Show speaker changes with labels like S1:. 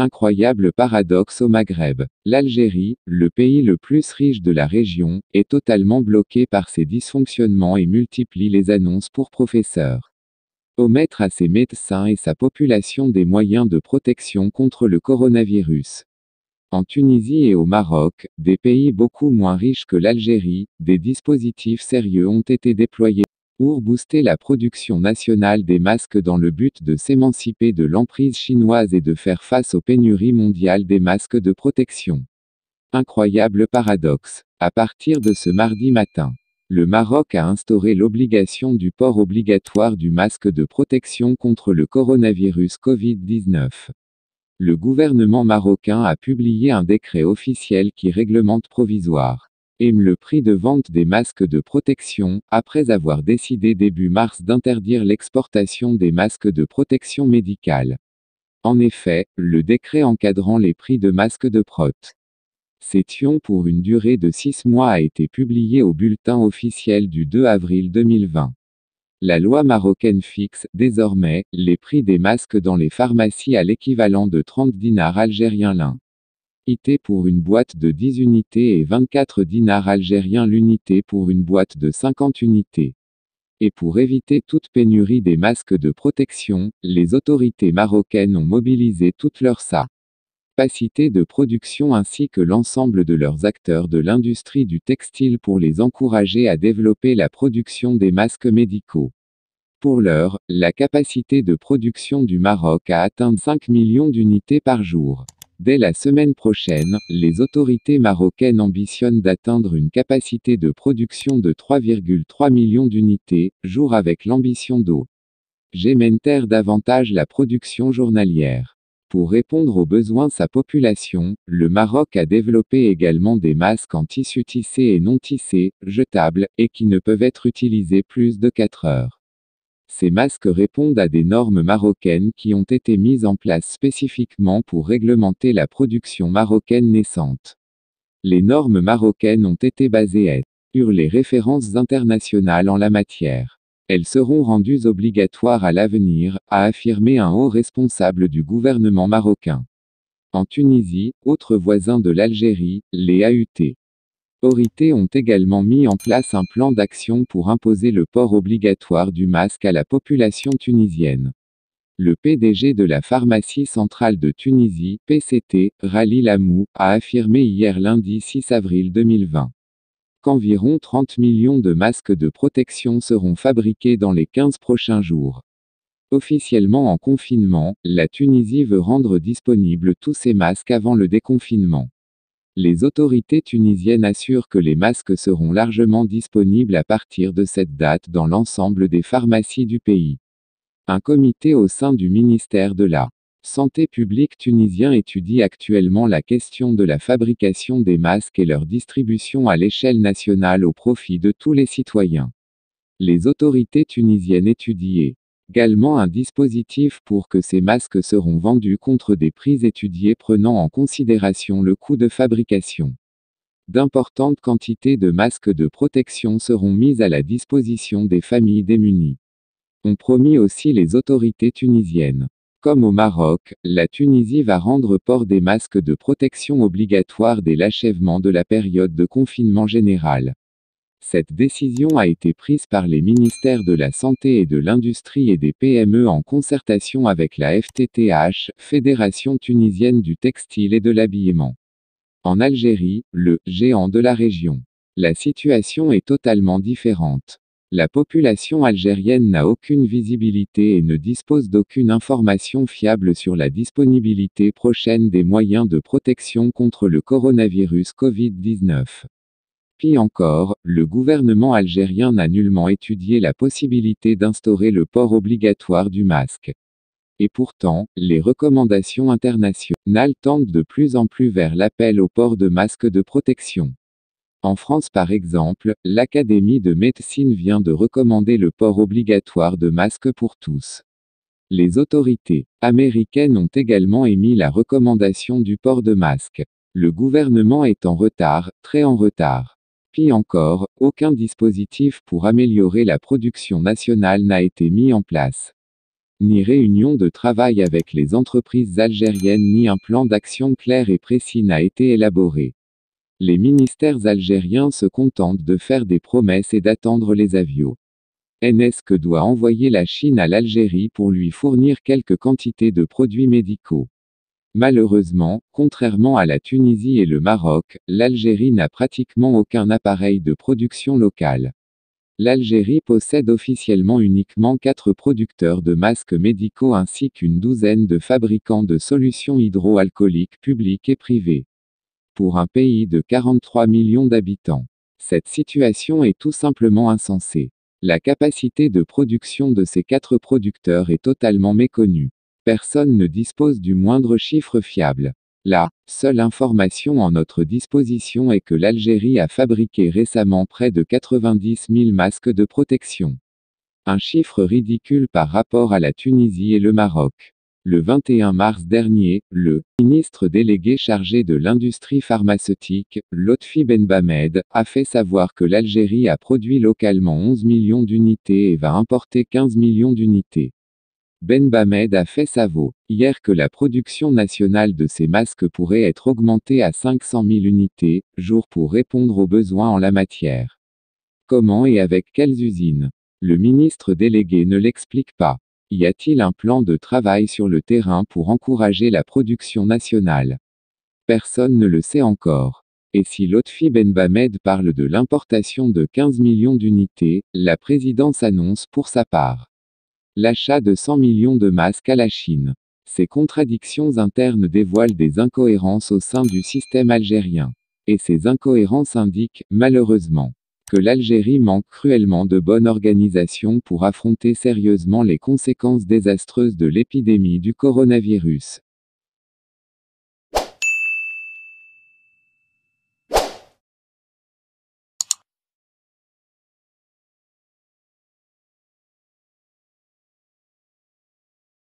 S1: Incroyable paradoxe au Maghreb. L'Algérie, le pays le plus riche de la région, est totalement bloqué par ses dysfonctionnements et multiplie les annonces pour professeurs. Omettre à ses médecins et sa population des moyens de protection contre le coronavirus. En Tunisie et au Maroc, des pays beaucoup moins riches que l'Algérie, des dispositifs sérieux ont été déployés pour booster la production nationale des masques dans le but de s'émanciper de l'emprise chinoise et de faire face aux pénuries mondiales des masques de protection. Incroyable paradoxe. À partir de ce mardi matin, le Maroc a instauré l'obligation du port obligatoire du masque de protection contre le coronavirus Covid-19. Le gouvernement marocain a publié un décret officiel qui réglemente provisoire le prix de vente des masques de protection, après avoir décidé début mars d'interdire l'exportation des masques de protection médicale. En effet, le décret encadrant les prix de masques de protection pour une durée de 6 mois a été publié au bulletin officiel du 2 avril 2020. La loi marocaine fixe, désormais, les prix des masques dans les pharmacies à l'équivalent de 30 dinars algériens l'un. IT pour une boîte de 10 unités et 24 dinars algériens l'unité pour une boîte de 50 unités. Et pour éviter toute pénurie des masques de protection, les autorités marocaines ont mobilisé toutes leurs capacités de production ainsi que l'ensemble de leurs acteurs de l'industrie du textile pour les encourager à développer la production des masques médicaux. Pour l'heure, la capacité de production du Maroc a atteint 5 millions d'unités par jour. Dès la semaine prochaine, les autorités marocaines ambitionnent d'atteindre une capacité de production de 3,3 millions d'unités, jour avec l'ambition d'augmenter davantage la production journalière. Pour répondre aux besoins de sa population, le Maroc a développé également des masques en tissu tissé et non tissé, jetables, et qui ne peuvent être utilisés plus de 4 heures. Ces masques répondent à des normes marocaines qui ont été mises en place spécifiquement pour réglementer la production marocaine naissante. Les normes marocaines ont été basées sur les références internationales en la matière. Elles seront rendues obligatoires à l'avenir, a affirmé un haut responsable du gouvernement marocain. En Tunisie, autre voisin de l'Algérie, les autorités ont également mis en place un plan d'action pour imposer le port obligatoire du masque à la population tunisienne. Le PDG de la pharmacie centrale de Tunisie, PCT, Rali Lamou, a affirmé hier lundi 6 avril 2020 qu'environ 30 millions de masques de protection seront fabriqués dans les 15 prochains jours. Officiellement en confinement, la Tunisie veut rendre disponibles tous ces masques avant le déconfinement. Les autorités tunisiennes assurent que les masques seront largement disponibles à partir de cette date dans l'ensemble des pharmacies du pays. Un comité au sein du ministère de la Santé publique tunisien étudie actuellement la question de la fabrication des masques et leur distribution à l'échelle nationale au profit de tous les citoyens. Les autorités tunisiennes étudient également un dispositif pour que ces masques seront vendus contre des prix étudiés prenant en considération le coût de fabrication. D'importantes quantités de masques de protection seront mises à la disposition des familles démunies. Ont promis aussi les autorités tunisiennes. Comme au Maroc, la Tunisie va rendre port des masques de protection obligatoires dès l'achèvement de la période de confinement général. Cette décision a été prise par les ministères de la Santé et de l'Industrie et des PME en concertation avec la FTTH, Fédération tunisienne du textile et de l'habillement. En Algérie, le géant de la région. La situation est totalement différente. La population algérienne n'a aucune visibilité et ne dispose d'aucune information fiable sur la disponibilité prochaine des moyens de protection contre le coronavirus Covid-19. Pis encore, le gouvernement algérien n'a nullement étudié la possibilité d'instaurer le port obligatoire du masque. Et pourtant, les recommandations internationales tendent de plus en plus vers l'appel au port de masques de protection. En France par exemple, l'Académie de médecine vient de recommander le port obligatoire de masques pour tous. Les autorités américaines ont également émis la recommandation du port de masque. Le gouvernement est en retard, très en retard. Pis encore, aucun dispositif pour améliorer la production nationale n'a été mis en place. Ni réunion de travail avec les entreprises algériennes ni un plan d'action clair et précis n'a été élaboré. Les ministères algériens se contentent de faire des promesses et d'attendre les avions. Est-ce que doit envoyer la Chine à l'Algérie pour lui fournir quelques quantités de produits médicaux? Malheureusement, contrairement à la Tunisie et le Maroc, l'Algérie n'a pratiquement aucun appareil de production locale. L'Algérie possède officiellement uniquement 4 producteurs de masques médicaux ainsi qu'une douzaine de fabricants de solutions hydroalcooliques publiques et privées. Pour un pays de 43 millions d'habitants. Cette situation est tout simplement insensée. La capacité de production de ces 4 producteurs est totalement méconnue. Personne ne dispose du moindre chiffre fiable. La seule information en notre disposition est que l'Algérie a fabriqué récemment près de 90 000 masques de protection. Un chiffre ridicule par rapport à la Tunisie et le Maroc. Le 21 mars dernier, le ministre délégué chargé de l'industrie pharmaceutique, Lotfi Benbamed, a fait savoir que l'Algérie a produit localement 11 millions d'unités et va importer 15 millions d'unités. Benbamed a fait savoir hier que la production nationale de ces masques pourrait être augmentée à 500 000 unités, jour pour répondre aux besoins en la matière. Comment et avec quelles usines? Le ministre délégué ne l'explique pas. Y a-t-il un plan de travail sur le terrain pour encourager la production nationale? Personne ne le sait encore. Et si Lotfi Benbamed parle de l'importation de 15 millions d'unités, la présidence annonce pour sa part l'achat de 100 millions de masques à la Chine. Ces contradictions internes dévoilent des incohérences au sein du système algérien. Et ces incohérences indiquent, malheureusement, que l'Algérie manque cruellement de bonne organisation pour affronter sérieusement les conséquences désastreuses de l'épidémie du coronavirus.